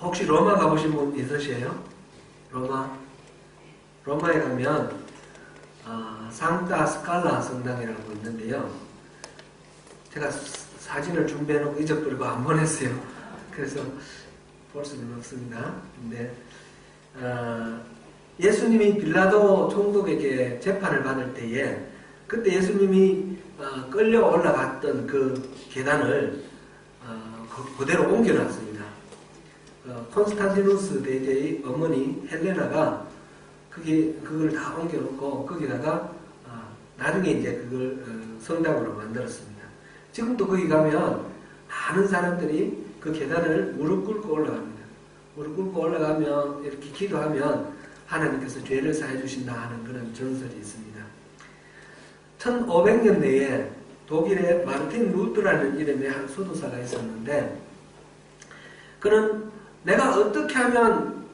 혹시 로마 가보신 분 있으세요? 로마에 가면 상타 스칼라 성당이라고 있는데요. 제가 사진을 준비해놓고 잊어버리고 안 보냈어요. 그래서 볼 수는 없습니다. 근데 예수님이 빌라도 총독에게 재판을 받을 때에 그때 예수님이 끌려 올라갔던 그 계단을 그대로 옮겨놨습니다. 콘스탄티누스 대제의 어머니 헬레나가 그걸 다 옮겨놓고 거기다가 나중에 이제 그걸 성당으로 만들었습니다. 지금도 거기 가면 많은 사람들이 그 계단을 무릎 꿇고 올라갑니다. 무릎 꿇고 올라가면 이렇게 기도하면 하나님께서 죄를 사해 주신다 하는 그런 전설이 있습니다. 1500년대에 독일의 마르틴 루트라는 이름의 한 수도사가 있었는데 그는 내가 어떻게 하면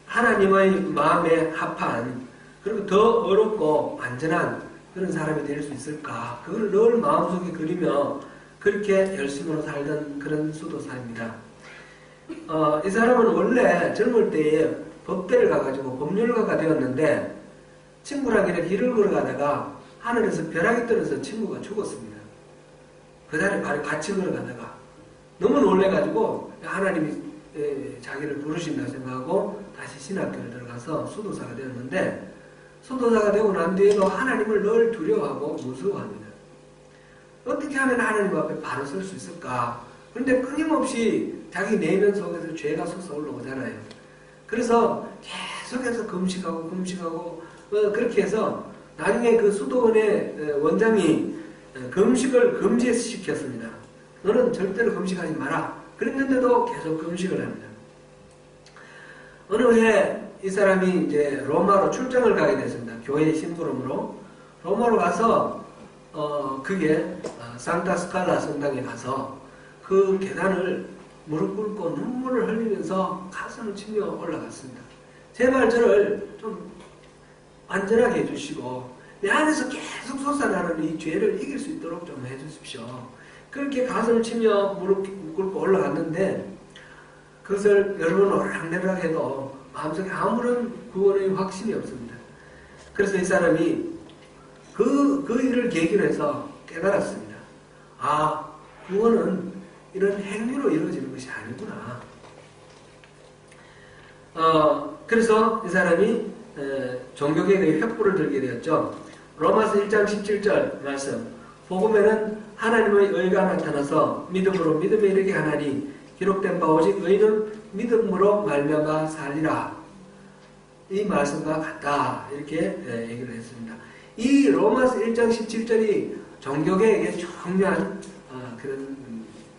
하나님의 마음에 합한 그리고 더 어렵고 안전한 그런 사람이 될 수 있을까? 그걸 늘 마음속에 그리며 그렇게 열심으로 살던 그런 수도사입니다. 이 사람은 원래 젊을 때에 법대를 가가지고 법률가가 되었는데 친구랑 이렇게 길을 걸어가다가 하늘에서 벼락이 떨어져서 친구가 죽었습니다. 그 자리에 바로 같이 걸어가다가 너무 놀래가지고 하나님이 자기를 부르신다 생각하고 다시 신학교를 들어가서 수도사가 되었는데 수도사가 되고 난 뒤에도 하나님을 늘 두려워하고 무서워합니다. 어떻게 하면 하나님 앞에 바로 설 수 있을까? 그런데 끊임없이 자기 내면 속에서 죄가 솟아 올라오잖아요. 그래서 계속해서 금식하고 그렇게 해서 나중에 그 수도원의 원장이 금식을 금지시켰습니다. 너는 절대로 금식하지 마라. 그랬는데도 계속 금식을 합니다. 어느 해에 이 사람이 이제 로마로 출장을 가게 됐습니다. 교회 심부름으로. 로마로 가서 그게 산타 스칼라 성당에 가서 그 계단을 무릎 꿇고 눈물을 흘리면서 가슴을 치며 올라갔습니다. 제발 저를 좀 안전하게 해주시고 내 안에서 계속 솟아나는 이 죄를 이길 수 있도록 좀 해주십시오. 그렇게 가슴을 치며 무릎 꿇고 올라갔는데 그것을 여러 번 오락내락 해도 마음속에 아무런 구원의 확신이 없습니다. 그래서 이 사람이 그 일을 계기로 해서 깨달았습니다. 구원은 이런 행위로 이루어지는 것이 아니구나. 그래서 이 사람이 종교개혁의 횃불을 들게 되었죠. 로마서 1장 17절 말씀. 복음에는 하나님의 의가 나타나서 믿음으로 믿음에 이르게 하나니 기록된 바 오직 의는 믿음으로 말미암아 살리라. 이 말씀과 같다. 이렇게 얘기를 했습니다. 이 로마서 1장 17절이 종교개혁의 중요한 그런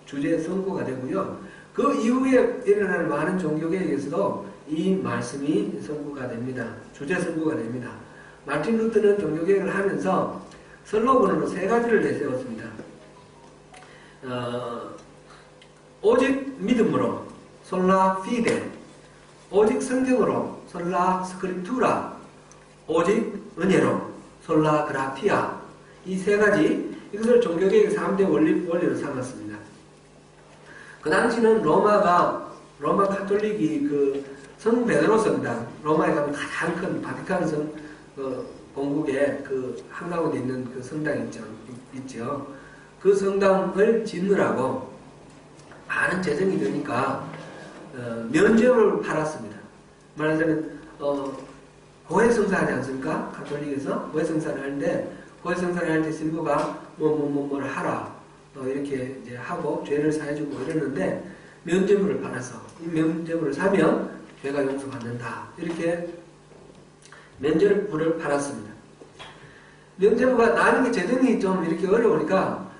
주제 선고가 되고요. 그 이후에 일어나는 많은 종교개혁에서도 이 말씀이 선고가 됩니다. 주제 선고가 됩니다. 마틴 루터는 종교개혁을 하면서 슬로건으로 3가지를 내세웠습니다. 오직 믿음으로 솔라 피데, 오직 성경으로 솔라 스크립투라, 오직 은혜로 솔라 그라티아. 이 3가지 이것을 종교개혁의 3대 원리로 삼았습니다. 그 당시는 로마 카톨릭이 그 성 베드로 성당, 로마에 가면 가장 큰 바티칸 성 공국의 그 한가운데 있는 그 성당이 있죠. 그 성당을 짓느라고 많은 재정이 드니까 면죄부를 팔았습니다. 말하자면 고해성사하지 않습니까? 카톨릭에서 고해성사를 하는데 고해성사를 할 때 신부가 뭐를 하라 이렇게 이제 하고 죄를 사해주고 이러는데 면죄부를 팔아서 이 면죄부를 사면 죄가 용서받는다 이렇게 면죄부를 팔았습니다. 면죄부가 나중에 재정이 좀 이렇게 어려우니까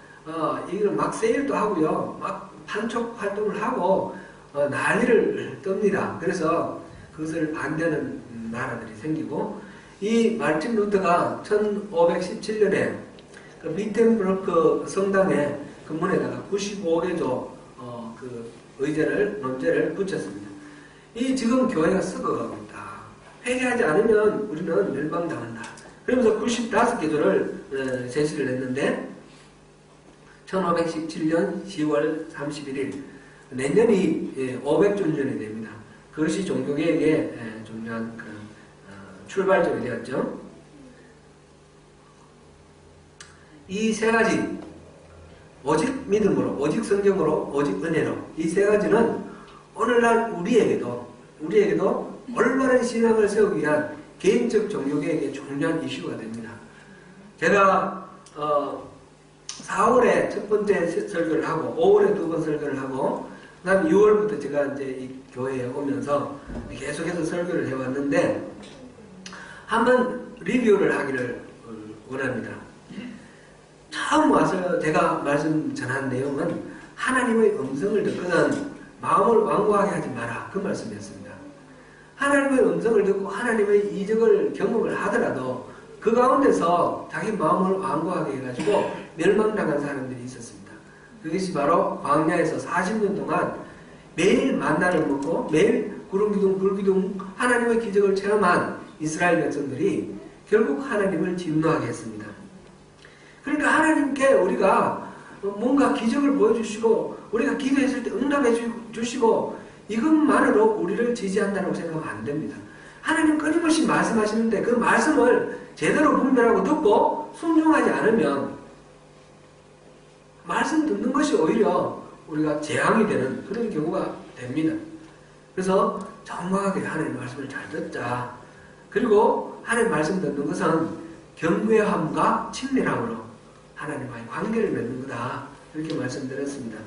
이걸 막 세일도 하고요, 막 판촉 활동을 하고 난리를 뜹니다. 그래서 그것을 반대하는 나라들이 생기고 이 마틴 루터가 1517년에 그 비텐브르크 성당의 그 문에다가 95개조 그 논제를 붙였습니다. 이 지금 교회가 썩어가고 있다. 회개하지 않으면 우리는 멸망당한다. 그러면서 95개조를 제시를 했는데 1517년 10월 31일 내년이 500주년이 됩니다. 그것이 종교개혁의 중요한 출발점이 되었죠. 이 세 가지, 오직 믿음으로, 오직 성경으로, 오직 은혜로, 이 세 가지는 오늘날 우리에게도 올바른 신앙을 세우기 위한 개인적 종교개혁의 중요한 이슈가 됩니다. 제가 4월에 첫 번째 설교를 하고 5월에 두 번 설교를 하고 그 다음에 6월부터 제가 이제 이 교회에 오면서 계속해서 설교를 해왔는데 한번 리뷰를 하기를 원합니다. 처음 와서 제가 말씀 전한 내용은 하나님의 음성을 듣거든 마음을 완고하게 하지 마라, 그 말씀이었습니다. 하나님의 음성을 듣고 하나님의 이적을 경험을 하더라도 그 가운데서 자기 마음을 완고하게 해가지고 멸망당한 사람들이 있었습니다. 그것이 바로 광야에서 40년 동안 매일 만나를 먹고 매일 구름기둥 불기둥 하나님의 기적을 체험한 이스라엘 백성들이 결국 하나님을 진노하게 했습니다. 그러니까 하나님께 우리가 뭔가 기적을 보여주시고 우리가 기도했을 때 응답해 주시고 이것만으로 우리를 지지한다고 생각하면 안 됩니다. 하나님 끊임없이 말씀하시는데 그 말씀을 제대로 분별하고 듣고 순종하지 않으면 말씀 듣는 것이 오히려 우리가 재앙이 되는 그런 경우가 됩니다. 그래서 정확하게 하나님 말씀을 잘 듣자. 그리고 하나님 말씀 듣는 것은 경외함과 친밀함으로 하나님과의 관계를 맺는 거다. 이렇게 말씀드렸습니다.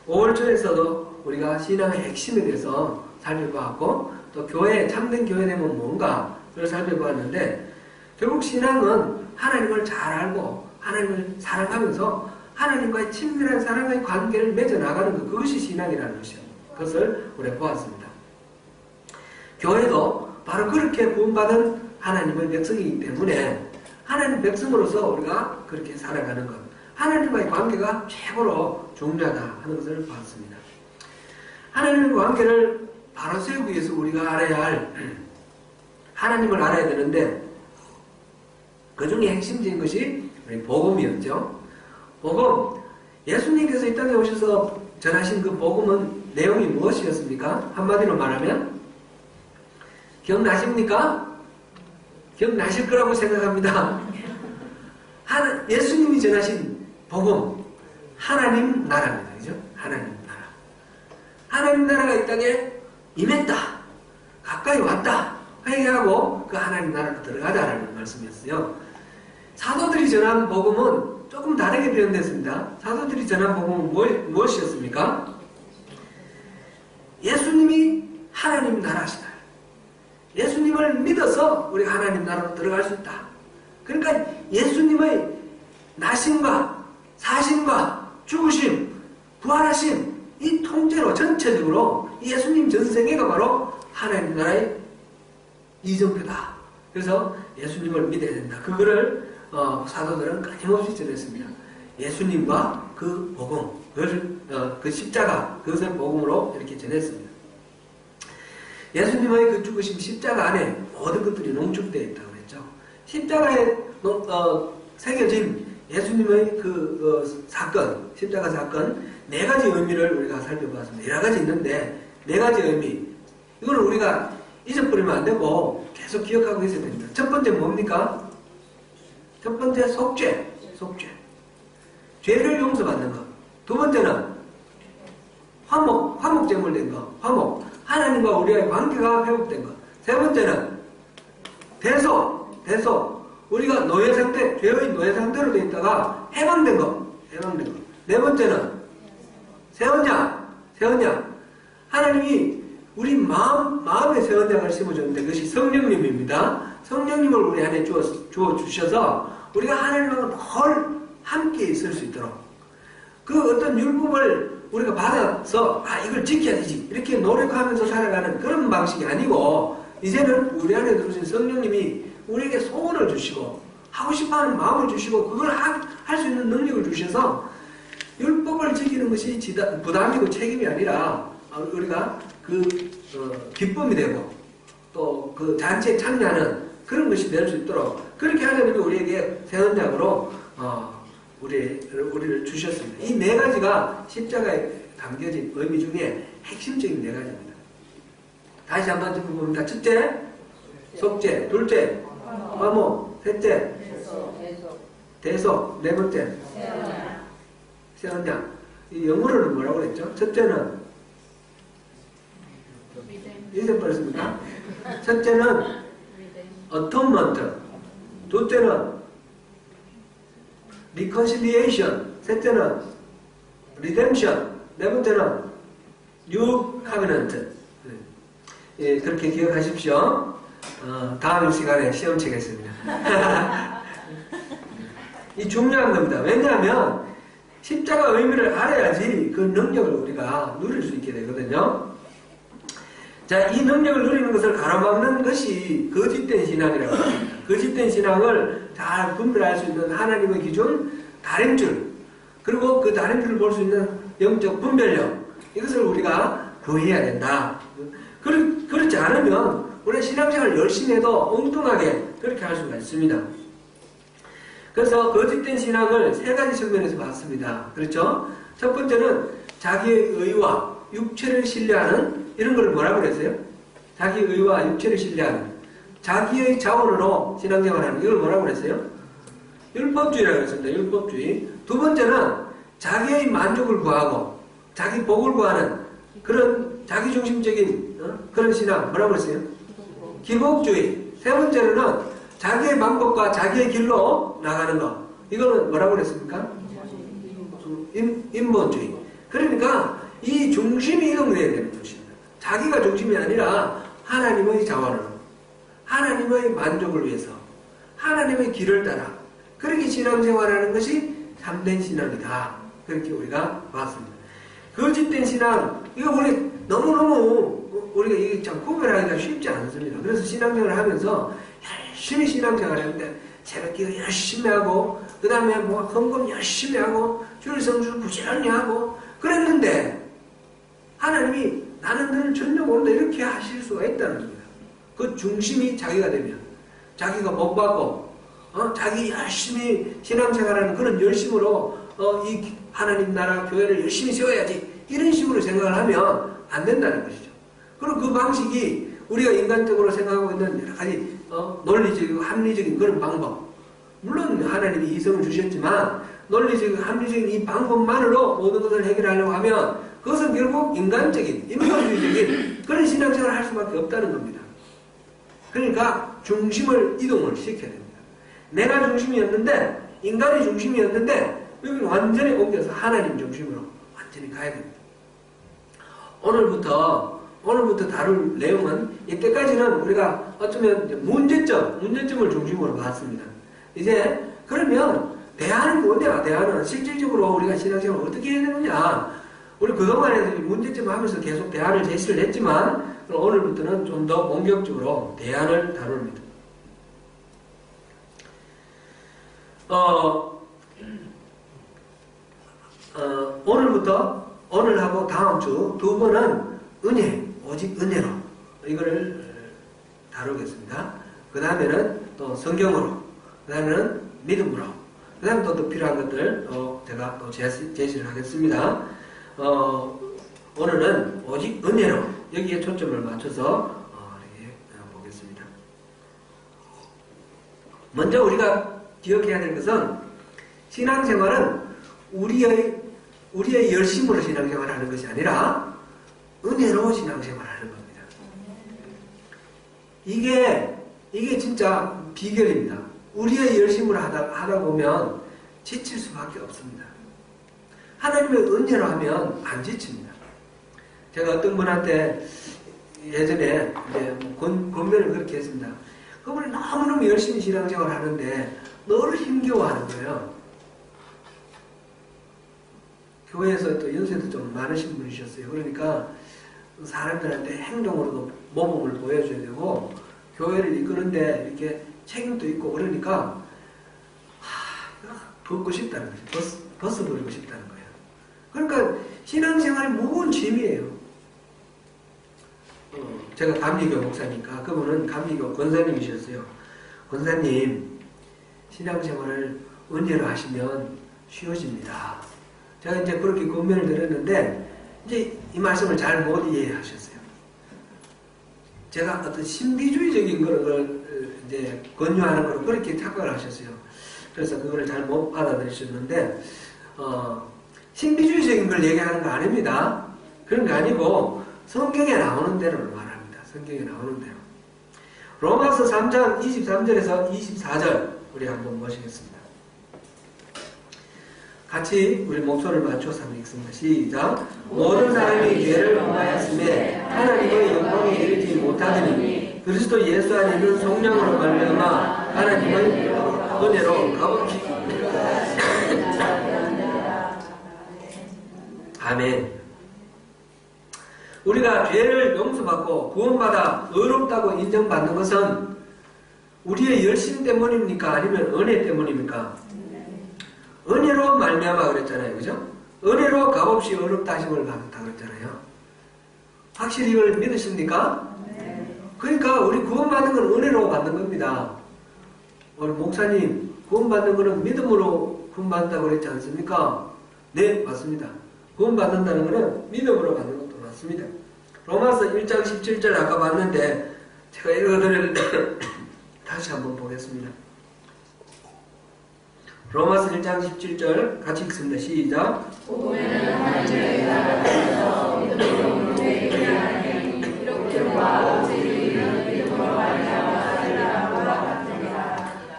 5월초에서도 우리가 신앙의 핵심에 대해서 살펴보았고 또 교회, 참된 교회 되면 뭔가를 살펴보았는데 결국 신앙은 하나님을 잘 알고 하나님을 사랑하면서 하나님과의 친밀한 사랑의 관계를 맺어나가는 것, 그것이 신앙이라는 것이요. 그것을 우리가 보았습니다. 교회도 바로 그렇게 구원받은 하나님의 백성이기 때문에 하나님 백성으로서 우리가 그렇게 살아가는 것, 하나님과의 관계가 최고로 중요하다 하는 것을 봤습니다. 하나님의 관계를 바로 세우기 위해서 우리가 알아야 할 하나님을 알아야 되는데 그 중에 핵심적인 것이 우리 복음이었죠. 복음, 예수님께서 이 땅에 오셔서 전하신 그 복음은 내용이 무엇이었습니까? 한마디로 말하면 기억나십니까? 기억나실 거라고 생각합니다. 예수님이 전하신 복음, 하나님 나라입니다. 그죠? 하나님 나라. 하나님 나라가 이 땅에 임했다. 가까이 왔다. 회개하고 그 하나님 나라로 들어가자라는 말씀이었어요. 사도들이 전한 복음은 조금 다르게 표현됐습니다. 사도들이 전한 복음은 무엇이었습니까? 예수님이 하나님 나라시다. 예수님을 믿어서 우리가 하나님 나라로 들어갈 수 있다. 그러니까 예수님의 나심과 사심과 죽으심, 부활하심 이 통째로 전체적으로 예수님 전생애가 바로 하나님 나라의 이정표다. 그래서 예수님을 믿어야 된다. 그거를 사도들은 끊임없이 전했습니다. 예수님과 그 복음, 그 십자가, 그것을 복음으로 이렇게 전했습니다. 예수님의 그 죽으심 십자가 안에 모든 것들이 농축되어 있다고 그랬죠. 십자가에 새겨진 예수님의 그 사건, 십자가 사건, 네 가지 의미를 우리가 살펴봤습니다. 여러 가지 있는데, 네 가지 의미. 이거는 우리가 잊어버리면 안 되고, 계속 기억하고 있어야 됩니다. 첫 번째 뭡니까? 첫 번째, 속죄. 죄를 용서받는 것. 두 번째는, 화목제물 된 것. 화목. 하나님과 우리의 관계가 회복된 것. 세 번째는, 대소. 우리가 노예 상태, 죄의 노예 상태로 되어 있다가 해방된 것. 네 번째는 세언약. 하나님이 우리 마음에 세언약을 심어줬는데 그것이 성령님입니다. 성령님을 우리 안에 주어주셔서 우리가 하나님하고 늘 함께 있을 수 있도록 그 어떤 율법을 우리가 받아서 이걸 지켜야 되지 이렇게 노력하면서 살아가는 그런 방식이 아니고 이제는 우리 안에 들어오신 성령님이 우리에게 소원을 주시고 하고 싶어하는 마음을 주시고 그걸 할 수 있는 능력을 주셔서 율법을 지키는 것이 부담이고 책임이 아니라 우리가 기쁨이 되고 또 그 잔치에 참여하는 그런 것이 될 수 있도록 그렇게 하려면 우리에게 새 언약으로 우리를 주셨습니다. 이 네 가지가 십자가에 담겨진 의미 중에 핵심적인 네 가지입니다. 다시 한번 짚어봅니다. 첫째, 속죄. 둘째, 화목. 셋째, 대속. 네 번째, 새 언약. 이 영어로는 뭐라고 그랬죠? 첫째는 잊어버렸습니까? 첫째는 atonement. 둘째는 reconciliation. 셋째는 redemption. 네 번째는 new covenant. 예, 그렇게 기억하십시오. 다음 시간에 시험 치겠습니다. 이 중요한 겁니다. 왜냐하면 십자가 의미를 알아야지 그 능력을 우리가 누릴 수 있게 되거든요. 자, 이 능력을 누리는 것을 가로막는 것이 거짓된 신앙이라고 합니다. 거짓된 신앙을 잘 분별할 수 있는 하나님의 기준, 다림줄, 그리고 그 다림줄을 볼 수 있는 영적 분별력, 이것을 우리가 구해야 된다. 그렇지 않으면 우리가 신앙생활을 열심히 해도 엉뚱하게 그렇게 할 수가 있습니다. 그래서 거짓된 신앙을 세 가지 측면에서 봤습니다. 그렇죠? 첫 번째는 자기의 의와 육체를 신뢰하는 이런 걸 뭐라고 그랬어요? 자기의 의와 육체를 신뢰하는, 자기의 자원으로 신앙생활하는 이걸 뭐라고 그랬어요? 율법주의라고 했습니다. 율법주의. 두 번째는 자기의 만족을 구하고 자기 복을 구하는 그런 자기중심적인 그런 신앙 뭐라고 그랬어요? 기복주의. 세 번째로는 자기의 방법과 자기의 길로 나가는 것. 이거는 뭐라고 그랬습니까? 인본주의. 그러니까 이 중심이 이동돼야 되는 것입니다. 자기가 중심이 아니라 하나님의 자원으로, 하나님의 만족을 위해서, 하나님의 길을 따라 그렇게 신앙생활하는 것이 참된 신앙이다. 그렇게 우리가 봤습니다. 거짓된 신앙, 이거 우리 너무너무 우리가 이게 참 구별하기가 쉽지 않습니다. 그래서 신앙생활을 하면서 열심히 신앙생활을 하는데 새벽기도 열심히 하고 그 다음에 뭐 헌금 열심히 하고 주일 성수 부지런히 하고 그랬는데 하나님이 나는 너를 전혀 모른다 이렇게 하실 수가 있다는 겁니다. 그 중심이 자기가 되면 자기가 복받고 자기 열심히 신앙생활하는 그런 열심으로 이 하나님 나라 교회를 열심히 세워야지 이런 식으로 생각을 하면 안 된다는 것이죠. 그리고 그 방식이 우리가 인간적으로 생각하고 있는 여러 가지 논리적이고 합리적인 그런 방법, 물론 하나님이 이성을 주셨지만 논리적이고 합리적인 이 방법만으로 모든 것을 해결하려고 하면 그것은 결국 인간적인 인본주의적인 그런 신앙생활을 할 수밖에 없다는 겁니다. 그러니까 중심을 이동을 시켜야 됩니다. 내가 중심이었는데 인간이 중심이었는데 여기 완전히 옮겨서 하나님 중심으로 완전히 가야 됩니다. 오늘부터 다룰 내용은 이때까지는 우리가 어쩌면 이제 문제점을 중심으로 봤습니다. 이제 그러면 대안은 뭐냐? 대안은 실질적으로 우리가 신앙생활을 어떻게 해야 되느냐? 우리 그동안에 문제점을 하면서 계속 대안을 제시를 했지만 오늘부터는 좀 더 본격적으로 대안을 다룹니다. 오늘하고 다음 주 두 번은 은혜, 오직 은혜로 이거를 다루겠습니다. 그 다음에는 또 성경으로, 그 다음에는 믿음으로, 그 다음에 또 필요한 것들 제가 또 제시를 하겠습니다. 오늘은 오직 은혜로 여기에 초점을 맞춰서 이렇게 보겠습니다. 먼저 우리가 기억해야 될 것은 신앙생활은 우리의 열심으로 신앙생활을 하는 것이 아니라 은혜로 신앙생활을 하는 겁니다. 이게 진짜 비결입니다. 우리의 열심으로 하다 보면 지칠 수밖에 없습니다. 하나님의 은혜로 하면 안 지칩니다. 제가 어떤 분한테 예전에 이제 권면을 그렇게 했습니다. 그분이 너무너무 열심히 신앙생활을 하는데 늘 힘겨워하는 거예요. 교회에서 또 연세도 좀 많으신 분이셨어요. 그러니까 사람들한테 행동으로도 모범을 보여줘야 되고 교회를 이끄는데 이렇게 책임도 있고 그러니까 벗고 싶다는 거죠. 벗어버리고 싶다는 거예요. 그러니까 신앙생활이 무거운 짐이에요. 제가 감리교 목사니까 그분은 감리교 권사님이셨어요. 권사님, 신앙생활을 은혜로 하시면 쉬워집니다. 제가 이제 그렇게 권면을 드렸는데 이제 이 말씀을 잘 못 이해하셨어요. 제가 어떤 신비주의적인 걸 이제 권유하는 걸 그렇게 착각을 하셨어요. 그래서 그거를 잘 못 받아들이셨는데, 신비주의적인 걸 얘기하는 거 아닙니다. 그런 게 아니고 성경에 나오는 대로 말합니다. 성경에 나오는 대로. 로마서 3장 23절에서 24절 우리 한번 보시겠습니다. 같이 우리 목소리를 맞춰서 한번 읽습니다. 시작. 모든 사람이 죄를 범하였음에 하나님의 영광에 이르지 못하더니 그리스도 예수 안에 있는 성령으로 말미암아 하나님의 은혜로 값없이 아멘. 우리가 죄를 용서받고 구원받아 의롭다고 인정받는 것은 우리의 열심 때문입니까? 아니면 은혜 때문입니까? 은혜로 말미암아 그랬잖아요. 그죠? 은혜로 값없이 의롭다 하심을 받았다 그랬잖아요. 확실히 이걸 믿으십니까? 그러니까 우리 구원받는 건 은혜로 받는 겁니다. 우리 목사님, 구원받는 거는 믿음으로 구원받는다고 그랬지 않습니까? 네, 맞습니다. 구원받는다는 거는 믿음으로 받는 것도 맞습니다. 로마서 1장 17절 아까 봤는데 제가 읽어드렸는데 다시 한번 보겠습니다. 로마서 1장 17절 같이 읽습니다. 시작. 오면은 하나님의 나라에서 믿음으로 우리에게 하나님 기록들과 진리는 믿음으로 말미암아 같으리라.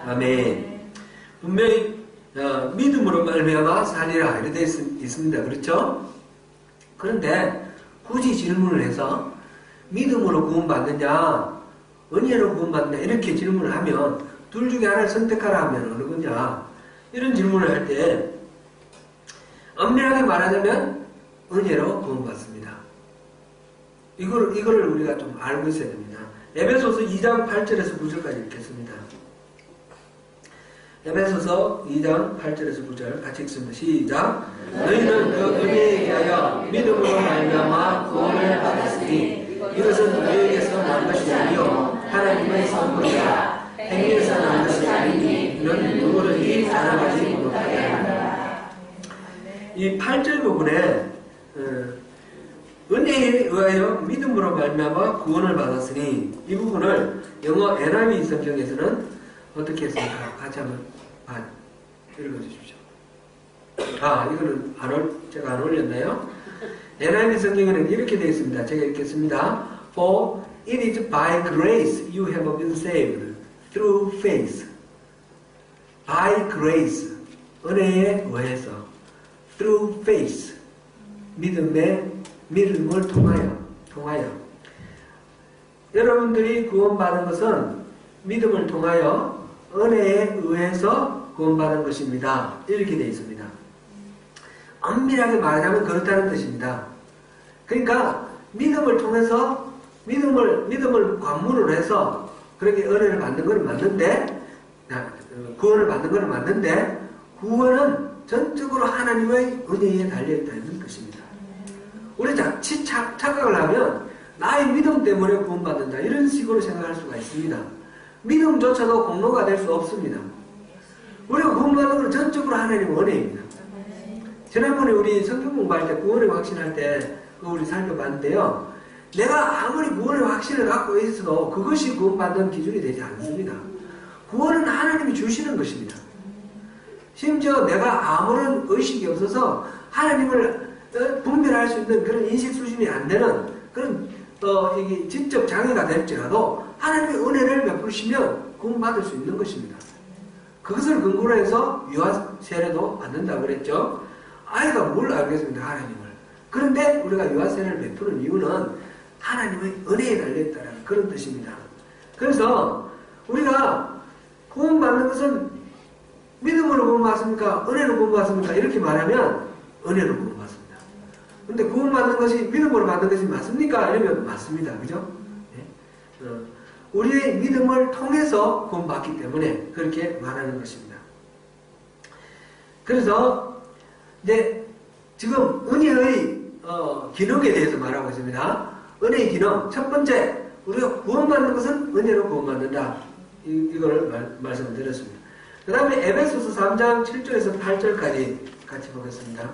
아멘. 분명히 믿음으로 말미암아 살리라 이렇게 되어 있습니다. 그렇죠? 그런데 굳이 질문을 해서 믿음으로 구원받느냐 은혜로 구원받느냐 이렇게 질문을 하면 둘 중에 하나를 선택하라 하면 어느 거냐 이런 질문을 할 때 엄밀하게 말하자면 은혜로 구원받습니다. 이거를 우리가 좀 알고 있어야 됩니다. 에베소서 2장 8절에서 9절까지 읽겠습니다. 에베소서 2장 8절에서 9절 같이 읽습니다. 시작. 너희는 그 은혜에 의하여 믿음으로 말미암아 구원을 받았으니 이것은 너희에게서 난 것이 아니요 하나님의 선물이라. 행위에서 난 것이 아니니 이는 누구든지 자랑하지 못하게 한다. 이 8절 부분에 은혜에 의하여 믿음으로 말미암아 구원을 받았으니 이 부분을 영어 NIV 성경에서는 어떻게 했습니까? 같이 한번 읽어주십시오. 이거는 제가 안 올렸나요? NIV 성경에는 이렇게 되어 있습니다. 제가 읽겠습니다. For it is by grace you have been saved through faith. By grace, 은혜에 의해서. Through faith, 믿음을 통하여. 여러분들이 구원받은 것은 믿음을 통하여 은혜에 의해서 구원받은 것입니다. 이렇게 되어 있습니다. 엄밀하게 말하자면 그렇다는 뜻입니다. 그러니까 믿음을 통해서 믿음을 관문으로 해서 그렇게 은혜를 받는 것은 맞는데 구원을 받는 것은 맞는데 구원은 전적으로 하나님의 은혜에 달려있다는 것입니다. 우리 자칫 착각을 하면 나의 믿음 때문에 구원받는다 이런 식으로 생각할 수가 있습니다. 믿음조차도 공로가 될 수 없습니다. 우리가 구원받는 것은 전적으로 하나님의 은혜입니다. 지난번에 우리 성경 공부할 때 구원의 확신할 때 우리 살펴봤는데요. 내가 아무리 구원의 확신을 갖고 있어도 그것이 구원받는 기준이 되지 않습니다. 구원은 하나님이 주시는 것입니다. 심지어 내가 아무런 의식이 없어서 하나님을 분별할 수 있는 그런 인식 수준이 안 되는 그런 이게 지적 장애가 될지라도 하나님의 은혜를 베푸시면 구원받을 수 있는 것입니다. 그것을 근거로 해서 유아 세례도 받는다고 그랬죠. 아이가 뭘 알겠습니까? 하나님을. 그런데 우리가 유아 세례를 베푸는 이유는 하나님의 은혜에 달려있다는 그런 뜻입니다. 그래서 우리가 구원받는 것은 믿음으로 구원받습니까? 은혜로 구원받습니까? 이렇게 말하면 은혜로 구원받습니다. 그런데 구원받는 것이 믿음으로 받는 것이 맞습니까? 이러면 맞습니다. 그죠? 네? 우리의 믿음을 통해서 구원받기 때문에 그렇게 말하는 것입니다. 그래서 이제 지금 은혜의 기능에 대해서 말하고 있습니다. 은혜의 기능 첫 번째 우리가 구원받는 것은 은혜로 구원받는다. 이걸 말씀을 드렸습니다. 그 다음에 에베소서 3장 7절에서 8절까지 같이 보겠습니다.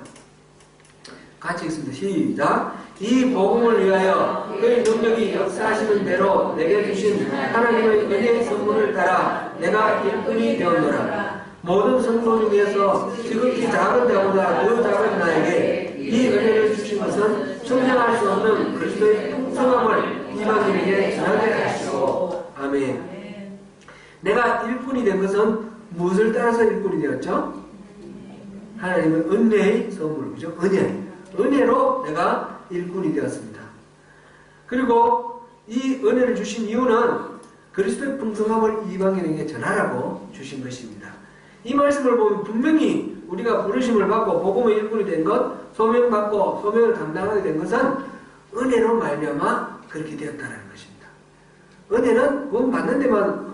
같이 읽습니다. 시작. 이 복음을 위하여 그의 능력이 역사하시는 대로 내게 주신 하나님의 은혜의 선물을 따라 내가 일꾼이 되었노라. 모든 성도 중에서 지극히 작은 자보다 더 작은 나에게 이 은혜를 주신 것은 측량할 수 없는 그리스도의 풍성함을 이방인에게 전하게 하시고. 아멘. 내가 일꾼이 된 것은 무엇을 따라서 일꾼이 되었죠? 하나님의 은혜의 선물, 그죠? 은혜로 내가 일꾼이 되었습니다. 그리고 이 은혜를 주신 이유는 그리스도의 풍성함을 이방인에게 전하라고 주신 것입니다. 이 말씀을 보면 분명히 우리가 부르심을 받고 복음의 일꾼이 된 것, 소명받고 소명을 감당하게 된 것은 은혜로 말미암아 그렇게 되었다는 것입니다. 은혜는 구원 받는 데만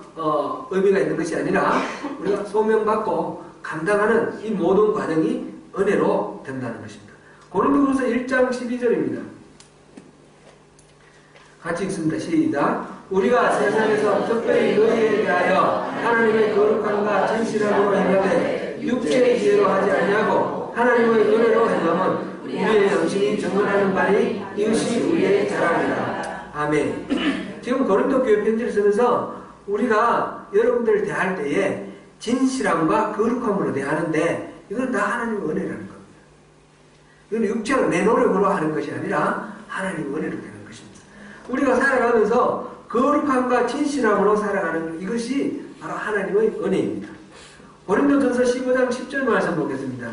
의미가 있는 것이 아니라 우리가 소명받고 감당하는 이 모든 과정이 은혜로 된다는 것입니다. 고린도후서 1장 12절입니다. 같이 읽습니다. 시작. 우리가 세상에서 특별히 너희에 대하여 하나님의 거룩함과 진실함으로 행하되 육체의 지혜로 하지 아니하고 하나님의 은혜로 행함은 우리의 양심이 증언하는 바니 이것이 우리의 자랑이라. 아멘. 지금 고린도 교회 편지를 쓰면서 우리가 여러분들을 대할 때에 진실함과 거룩함으로 대하는데 이건 다 하나님의 은혜라는 겁니다. 이건 육체로 내 노력으로 하는 것이 아니라 하나님의 은혜로 되는 것입니다. 우리가 살아가면서 거룩함과 진실함으로 살아가는 이것이 바로 하나님의 은혜입니다. 고린도전서 15장 10절 말씀 보겠습니다.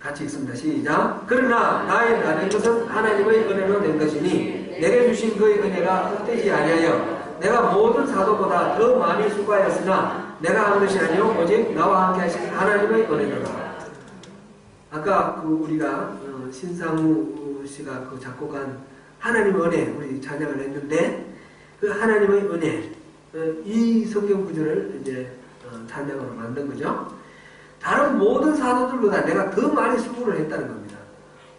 같이 읽습니다. 시작. 그러나 나의 나된 것은 하나님의 은혜로 된 것이니 내게 주신 그의 은혜가 헛되지 아니하여 내가 모든 사도보다 더 많이 수고하였으나 내가 한 것이 아니요 오직 나와 함께 하신 하나님의 은혜로라. 아까 우리가 신상우 씨가 작곡한 하나님의 은혜 우리 찬양을 했는데 그 하나님의 은혜 이 성경 구절을 이제 찬양으로 만든 거죠. 다른 모든 사도들보다 내가 더 많이 수고를 했다는 겁니다.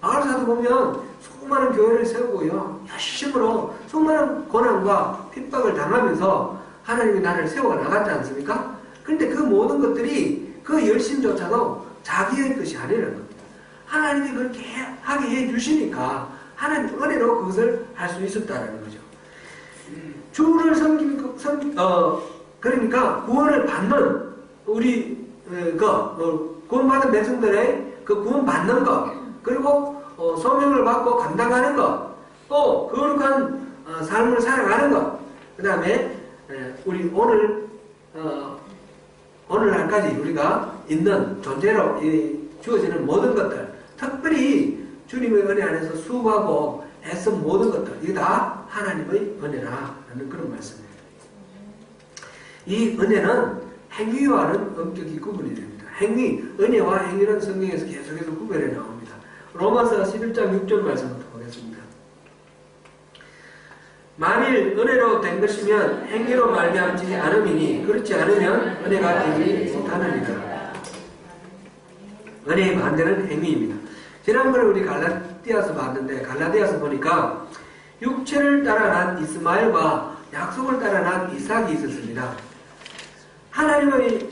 바울 사도 보면 수많은 교회를 세우고요. 열심으로 수많은 고난과 핍박을 당하면서 하나님이 나를 세워 나갔지 않습니까? 그런데 그 모든 것들이 그 열심조차도 자기의 것이 아니라는 겁니다. 하나님이 그렇게 하게 해주시니까 하나님 은혜로 그것을 할 수 있었다는 거죠. 주를 그러니까 구원을 받는 우리 구원받은 백성들의 그 구원받는 것, 그리고 소명을 받고 감당하는 것, 또 거룩한 삶을 살아가는 것, 그 다음에 우리 오늘날까지 우리가 있는 존재로 주어지는 모든 것들, 특별히 주님의 은혜 안에서 수고하고 애쓴 모든 것들, 이게 다 하나님의 은혜라는 그런 말씀입니다. 이 은혜는 행위와는 엄격히 구분이 됩니다. 은혜와 행위는 성경에서 계속해서 구별해 나옵니다. 로마서 11장 6절 말씀부터 보겠습니다. 만일 은혜로 된 것이면 행위로 말미암지 않음이니 그렇지 않으면 은혜가 되지 못하느니라. 은혜의 반대는 행위입니다. 지난번에 우리 갈라디아서 봤는데 갈라디아서 보니까 육체를 따라 난 이스마엘과 약속을 따라 난 이삭이 있었습니다. 하나님의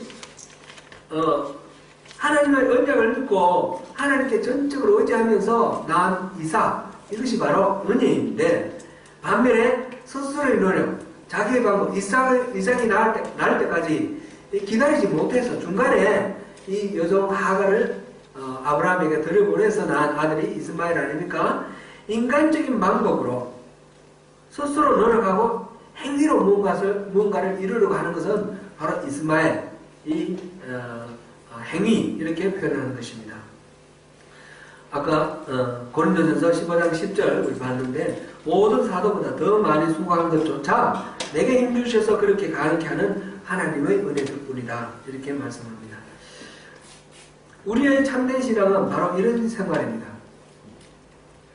언약을 듣고 하나님께 전적으로 의지하면서 낳은 이삭, 이것이 바로 은혜인데 반면에 스스로의 노력, 자기의 방법, 이삭이 낳을 때까지 기다리지 못해서 중간에 이 여종 하갈을 아브라함에게 들여보내서 낳은 아들이 이스마엘 아닙니까? 인간적인 방법으로 스스로 노력하고 행위로 무언가를 이루려고 하는 것은 바로 이스마엘, 행위 이렇게 표현하는 것입니다. 아까 고린도전서 15장 10절 우리 봤는데 모든 사도보다 더 많이 수고한 것조차 내게 힘주셔서 그렇게 가능케 하는 하나님의 은혜일 뿐이다. 이렇게 말씀합니다. 우리의 참된 신앙은 바로 이런 생활입니다.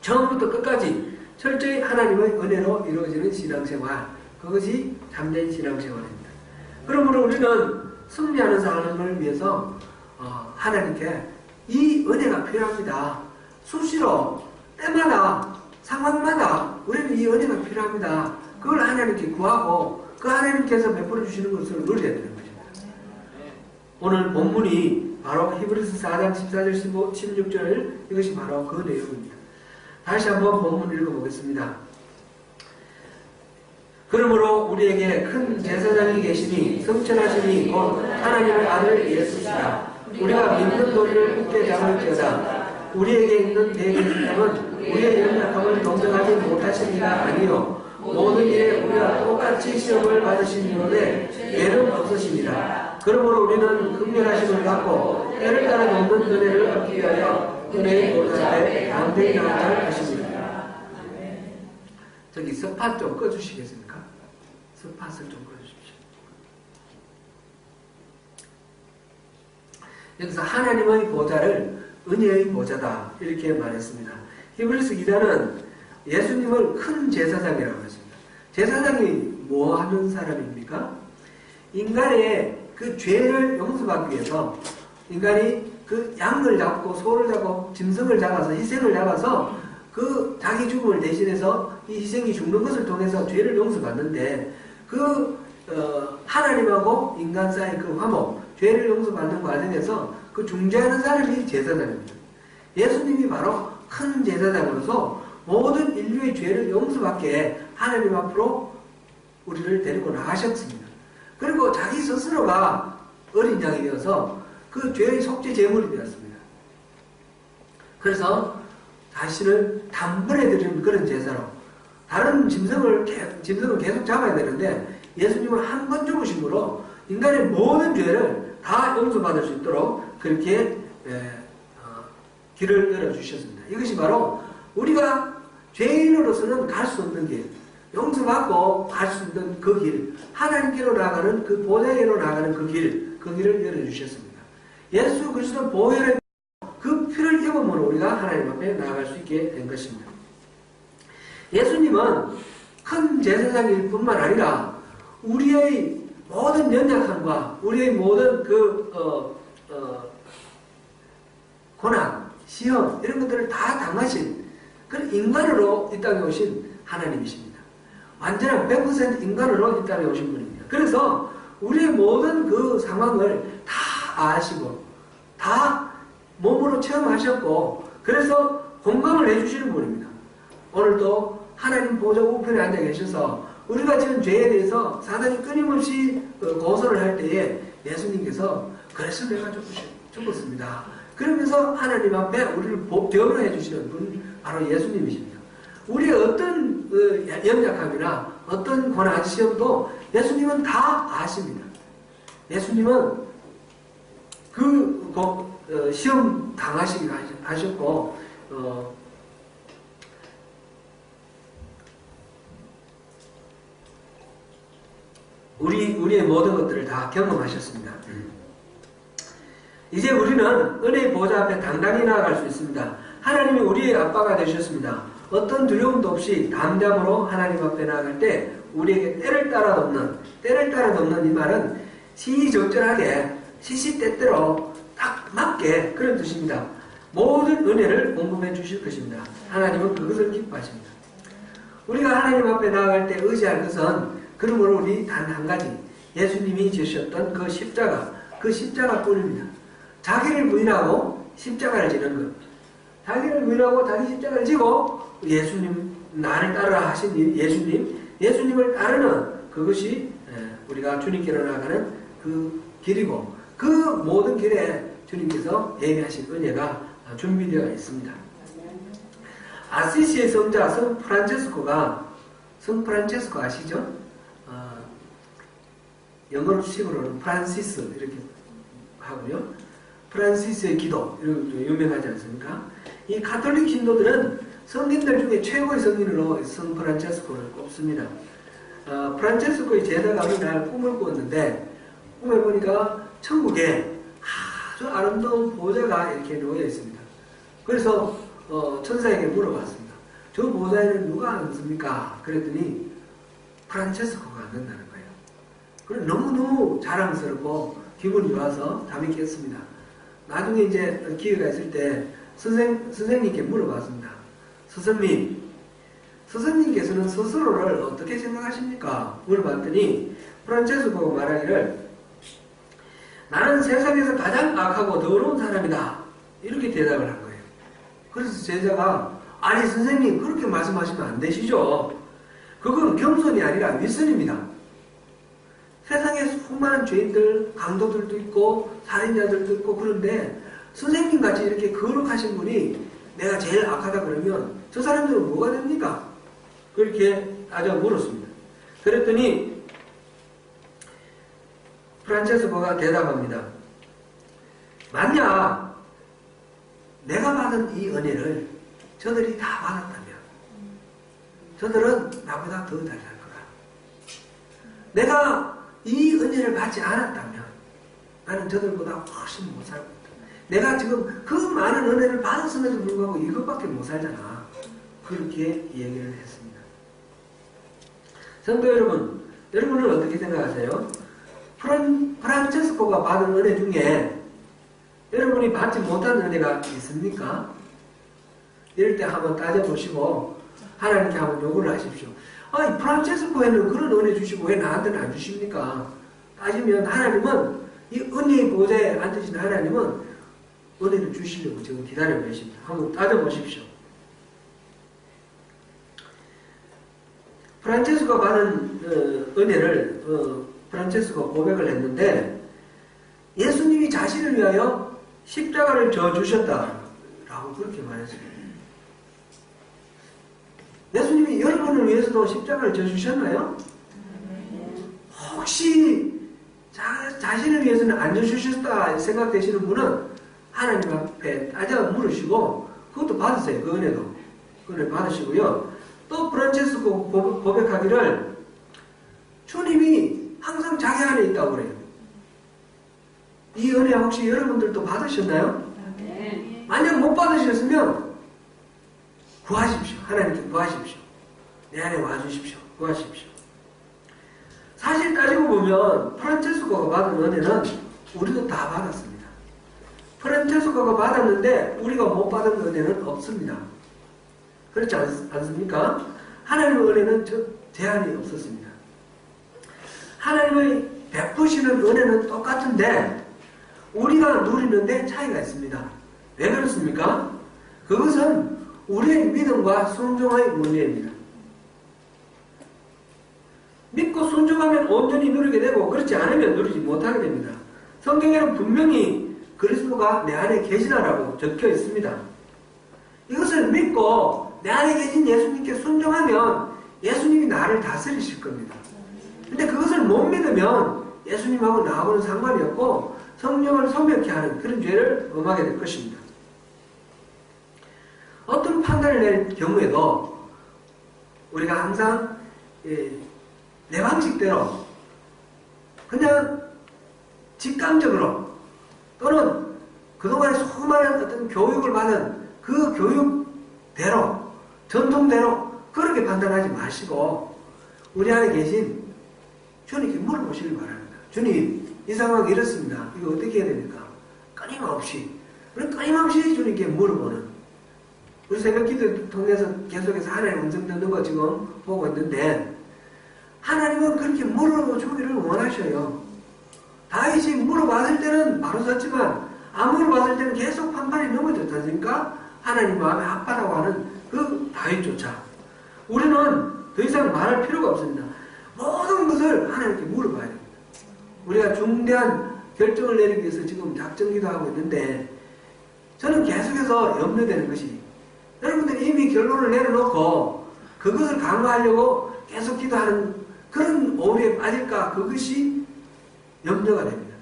처음부터 끝까지 철저히 하나님의 은혜로 이루어지는 신앙생활, 그것이 참된 신앙생활입니다. 그러므로 우리는 승리하는 삶을 위해서 하나님께 이 은혜가 필요합니다. 수시로 때마다 상황마다 우리는 이 은혜가 필요합니다. 그걸 하나님께 구하고 그 하나님께서 베풀어 주시는 것을 누려야 되는 것입니다. 오늘 본문이 바로 히브리서 4장 14절 16절 이것이 바로 그 내용입니다. 다시 한번 본문 읽어보겠습니다. 그러므로 우리에게 큰 제사장이 계시니 성천하시니 곧 하나님의 아들 예수시라. 우리가 믿는 도리를 굳게 잡을지어다. 우리에게 있는 대개심은 우리의 연약함을 동정하지 못하시니가 아니요 모든 일에 우리가 똑같이 시험을 받으시는데 죄는 없으시니라. 그러므로 우리는 극렬하심을 갖고 때를 따라 돕는 은혜를 얻기 위하여 은혜의 보좌 앞에 담대히 나아갈 것입니다. 저기 스팟 좀 꺼주시겠습니까? 스팟을 좀 꺼주십시오. 여기서 하나님의 보좌를 은혜의 보좌다 이렇게 말했습니다. 히브리서 기자는 예수님을 큰 제사장이라고 했습니다. 제사장이 뭐 하는 사람입니까? 인간의 그 죄를 용서받기 위해서 인간이 그 양을 잡고 소를 잡고 짐승을 잡아서 희생을 잡아서 그 자기 죽음을 대신해서 이 희생이 죽는 것을 통해서 죄를 용서받는데 그 하나님하고 인간 사이 그 화목, 죄를 용서받는 과정에서 그 중재하는 사람이 제사장입니다. 예수님이 바로 큰 제사장으로서 모든 인류의 죄를 용서받게 하나님 앞으로 우리를 데리고 나가셨습니다. 그리고 자기 스스로가 어린 양이 되어서 그 죄의 속죄 제물이 되었습니다. 그래서 자신을 단번에 드리는 그런 제사로 다른 짐승을 계속 잡아야 되는데 예수님은 한 번 죽으심으로 인간의 모든 죄를 다 용서받을 수 있도록 그렇게 길을 열어주셨습니다. 이것이 바로 우리가 죄인으로서는 갈 수 없는 길, 용서받고 갈 수 있는 그 길, 하나님께로 나가는 그 보좌에로 나가는 그 길을 열어주셨습니다. 예수 그리스도 보혈의 그 피를 입음으로 우리가 하나님 앞에 나아갈 수 있게 된 것입니다. 예수님은 큰 제사장일 뿐만 아니라 우리의 모든 연약함과 우리의 모든 고난, 시험 이런 것들을 다 당하신 그런 인간으로 이 땅에 오신 하나님이십니다. 완전한 100% 인간으로 이 땅에 오신 분입니다. 그래서 우리의 모든 그 상황을 다 아시고 다 몸으로 체험하셨고 그래서 공감을 해주시는 분입니다. 오늘도 하나님 보좌 우편에 앉아 계셔서 우리가 지은 죄에 대해서 사단이 끊임없이 고소를 할 때에 예수님께서 그래서 내가 죽었습니다. 그러면서 하나님 앞에 우리를 변호해 주시는 분이 바로 예수님이십니다. 우리의 어떤 연약함이나 어떤 고난 시험도 예수님은 다 아십니다. 예수님은 시험 당하시기도 하셨고 우리의 모든 것들을 다 경험하셨습니다. 이제 우리는 은혜의 보좌 앞에 당당히 나아갈 수 있습니다. 하나님이 우리의 아빠가 되셨습니다. 어떤 두려움도 없이 담담으로 하나님 앞에 나아갈 때 우리에게 때를 따라 돕는 이 말은 시의적절하게 시시때때로 딱 맞게 그런 뜻입니다. 모든 은혜를 공급해 주실 것입니다. 하나님은 그것을 기뻐하십니다. 우리가 하나님 앞에 나아갈 때 의지할 것은 그러므로 우리 단 한 가지 예수님이 지으셨던 그 십자가뿐입니다. 자기를 부인하고 십자가를 지는 것. 자기를 부인하고 자기 십자가를 지고 예수님 나를 따르라 하신 예수님을 따르는 그것이 우리가 주님께로 나가는 그 길이고 그 모든 길에 주님께서 예비하신 은혜가 준비되어 있습니다. 아시시의 성자 성 프란체스코 아시죠? 영어로 식으로는 프란시스 이렇게 하고요. 프란시스의 기도 이런 유명하지 않습니까? 이 가톨릭 신도들은 성인들 중에 최고의 성인으로 성 프란체스코를 꼽습니다. 프란체스코의 제자가 어느 날 꿈을 꾸었는데 꿈을 보니까 천국에 아주 아름다운 보좌가 이렇게 놓여 있습니다. 그래서 천사에게 물어봤습니다. 저 보좌에는 누가 앉습니까? 그랬더니 프란체스코가 앉는다는 거예요. 그래 너무너무 자랑스럽고 기분이 좋아서 잠이 깼습니다. 나중에 이제 기회가 있을 때 선생님께 물어봤습니다. 스승님께서는 스스로를 어떻게 생각하십니까? 물어봤더니 프란체스코가 말하기를 나는 세상에서 가장 악하고 더러운 사람이다. 이렇게 대답을 한 거예요. 그래서 제자가 아니 선생님 그렇게 말씀하시면 안 되시죠. 그건 겸손이 아니라 위선입니다. 세상에 수많은 죄인들, 강도들도 있고 살인자들도 있고 그런데 선생님같이 이렇게 거룩하신 분이 내가 제일 악하다 그러면 저 사람들은 뭐가 됩니까? 그렇게 아주 물었습니다. 그랬더니 프란체스코가 대답합니다. 만약 내가 받은 이 은혜를 저들이 다 받았다면 저들은 나보다 더 잘할 거다. 내가 이 은혜를 받지 않았다면 나는 저들보다 훨씬 못 살고 있다. 내가 지금 그 많은 은혜를 받았음에도 불구하고 이것밖에 못 살잖아. 그렇게 얘기를 했습니다. 성도 여러분, 여러분은 어떻게 생각하세요? 프란체스코가 받은 은혜 중에 여러분이 받지 못한 은혜가 있습니까? 이럴 때 한번 따져보시고 하나님께 한번 요구를 하십시오. 아니 프란체스코에는 그런 은혜 주시고 왜 나한테는 안 주십니까? 따지면 하나님은 이 은혜의 보좌에 앉으신 하나님은 은혜를 주시려고 지금 기다리고 계십니다. 한번 따져보십시오. 프란체스코가 받은 은혜를 프란체스코가 고백을 했는데 예수님이 자신을 위하여 십자가를 져주셨다라고 그렇게 말했습니다. 예수님이 여러분을 위해서도 십자가를 져주셨나요? 혹시 자신을 위해서는 안 져주셨다 생각되시는 분은 하나님 앞에 따져 물으시고 그것도 받으세요. 그 은혜도. 그 은혜 받으시고요. 또 프란체스코 고백하기를 주님이 항상 자기 안에 있다고 그래요. 이 은혜 혹시 여러분들도 받으셨나요? 네. 만약 못 받으셨으면 구하십시오. 하나님께 구하십시오. 내 안에 와주십시오. 구하십시오. 사실 따지고 보면 프란체스코가 받은 은혜는 우리도 다 받았습니다. 프란체스코가 받았는데 우리가 못 받은 은혜는 없습니다. 그렇지 않습니까? 하나님의 은혜는 제한이 없었습니다. 하나님의 베푸시는 은혜는 똑같은데 우리가 누리는데 차이가 있습니다. 왜 그렇습니까? 그것은 우리의 믿음과 순종의 문제입니다. 믿고 순종하면 온전히 누리게 되고 그렇지 않으면 누리지 못하게 됩니다. 성경에는 분명히 그리스도가 내 안에 계시다라고 적혀 있습니다. 이것을 믿고 내 안에 계신 예수님께 순종하면 예수님이 나를 다스리실 겁니다. 근데 그것을 못 믿으면 예수님하고 나하고는 상관이 없고 성령을 소멸케 하는 그런 죄를 범하게 될 것입니다. 어떤 판단을 낼 경우에도 우리가 항상 내 방식대로 그냥 직감적으로 또는 그동안에 수많은 어떤 교육을 받은 그 교육대로 전통대로 그렇게 판단하지 마시고 우리 안에 계신 주님께 물어보시길 바랍니다. 주님 이 상황이 이렇습니다. 이거 어떻게 해야 됩니까? 끊임없이 주님께 물어보는 우리 새벽기도 통해서 계속해서 하나님 음성 듣는 거 지금 보고 있는데 하나님은 그렇게 물어주기를 원하셔요. 다윗이 물어봤을 때는 바로 섰지만 안 물어봤을 때는 계속 판판이 넘어졌지 않습니까? 하나님 마음에 아파라고 하는 그 다윗조차 우리는 더 이상 말할 필요가 없습니다. 모든 것을 하나님께 물어봐야 됩니다. 우리가 중대한 결정을 내리기 위해서 지금 작정기도 하고 있는데 저는 계속해서 염려되는 것이 여러분들이 이미 결론을 내려놓고 그것을 강화하려고 계속 기도하는 그런 오류에 빠질까 그것이 염려가 됩니다.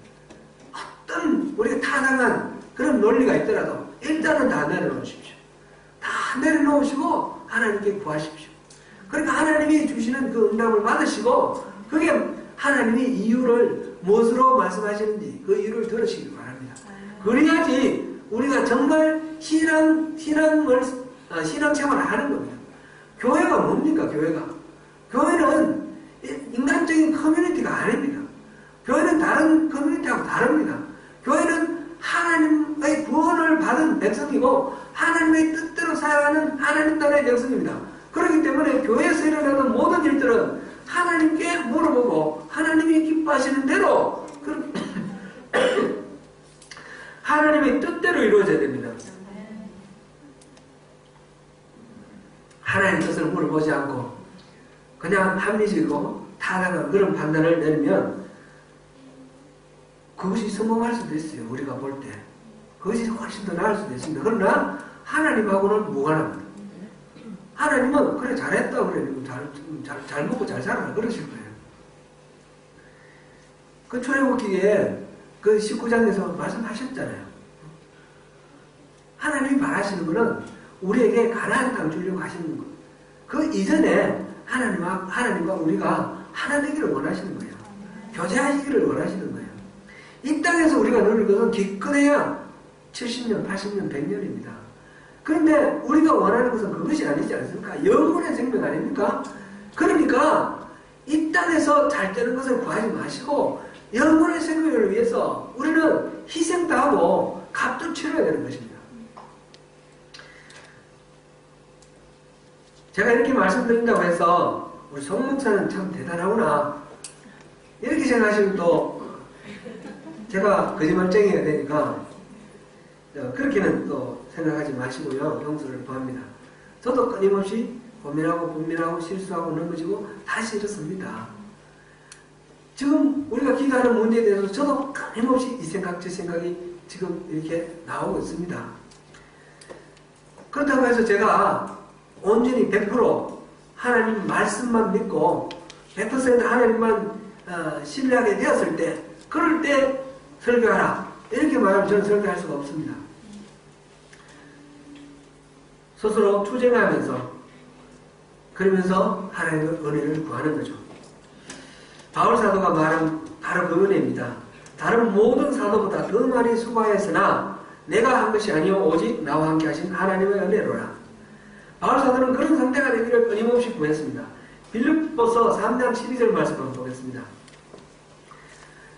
어떤 우리가 타당한 그런 논리가 있더라도 일단은 다 내려놓으십시오. 다 내려놓으시고 하나님께 구하십시오. 그러니까 하나님이 주시는 그 응답을 받으시고 그게 하나님이 이유를 무엇으로 말씀하시는지 그 이유를 들으시기 바랍니다. 그래야지 우리가 정말 신앙생활을 하는 겁니다. 교회가 뭡니까? 교회는 인간적인 커뮤니티가 아닙니다. 교회는 다른 커뮤니티하고 다릅니다. 교회는 하나님의 구원을 받은 백성이고 하나님의 뜻대로 살아가는 하나님 나라의 백성입니다. 그렇기 때문에 교회에서 일어나는 모든 일들은 하나님께 물어보고 하나님이 기뻐하시는 대로 하나님의 뜻대로 이루어져야 됩니다. 하나님의 뜻을 물어보지 않고 그냥 합리적이고 타당한 그런 판단을 내리면 그것이 성공할 수도 있어요. 우리가 볼 때. 그것이 훨씬 더 나을 수도 있습니다. 그러나 하나님하고는 무관합니다. 하나님은 그래 잘했다 그래 잘 먹고 잘 살아라 그러실 거예요. 그 출애굽기에 그 19장에서 말씀하셨잖아요. 하나님이 바라시는 것은 우리에게 가나안 땅 주려고 하시는 것. 그 이전에 하나님과 우리가 하나 되기를 원하시는 거예요. 교제하시기를 원하시는 거예요. 이 땅에서 우리가 누릴 것은 기껏해야 70년, 80년, 100년입니다. 그런데 우리가 원하는 것은 그것이 아니지 않습니까? 영혼의 생명 아닙니까? 그러니까 이 땅에서 잘 되는 것을 구하지 마시고 영혼의 생명을 위해서 우리는 희생도 하고 값도 치러야 되는 것입니다. 제가 이렇게 말씀드린다고 해서 우리 송 목사는 참 대단하구나 이렇게 생각하시면 또 제가 거짓말쟁이가 되니까 그렇게는 또 생각하지 마시고요. 용서를 구합니다. 저도 끊임없이 고민하고 실수하고 넘어지고 다시 일어섭니다. 지금 우리가 기도하는 문제에 대해서 저도 끊임없이 이 생각 저 생각이 지금 이렇게 나오고 있습니다. 그렇다고 해서 제가 온전히 100% 하나님 말씀만 믿고 100% 하나님만 신뢰하게 되었을 때 그럴 때 설교하라 이렇게 말하면 저는 설교할 수가 없습니다. 스스로 투쟁하면서 그러면서 하나님의 은혜를 구하는 거죠. 바울 사도가 말한 바로 그 은혜입니다. 다른 모든 사도보다 더 많이 수고하였으나 내가 한 것이 아니요 오직 나와 함께 하신 하나님의 은혜로라. 바울 사도는 그런 상태가 되기를 끊임없이 구했습니다. 빌립보서 3장 12절 말씀 한번 보겠습니다.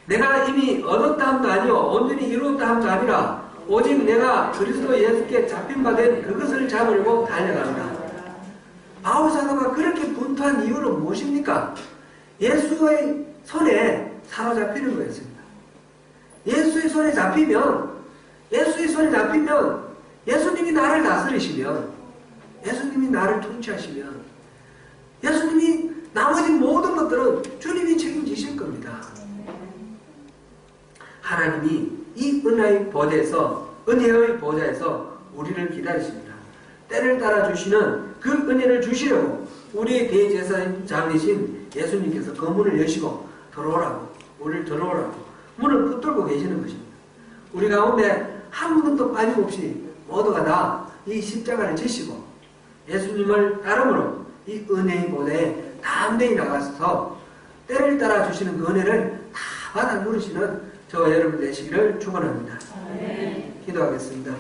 내가 이미 얻었다 함도 아니요 온전히 이루었다 함도 아니라 오직 내가 그리스도 예수께 잡힌 바 된 그것을 잡으려고 달려간다. 바울 사도가 그렇게 분투한 이유는 무엇입니까? 예수의 손에 사로잡히는 거였습니다. 예수의 손에 잡히면 예수님이 나를 다스리시면 예수님이 나를 통치하시면 예수님이 나머지 모든 것들은 주님이 책임지실 겁니다. 하나님이 이 은혜의 보좌에서 우리를 기다리십니다. 때를 따라 주시는 그 은혜를 주시려고 우리의 대제사장이신 예수님께서 그 문을 여시고 우리를 들어오라고 문을 붙들고 계시는 것입니다. 우리 가운데 한 분도 빠짐없이 모두가 다 이 십자가를 지시고 예수님을 따름으로 이 은혜의 보좌에 담대히 나가서 때를 따라 주시는 그 은혜를 다 받아 누리시는 저와 여러분 되시기를 축원합니다. 기도하겠습니다.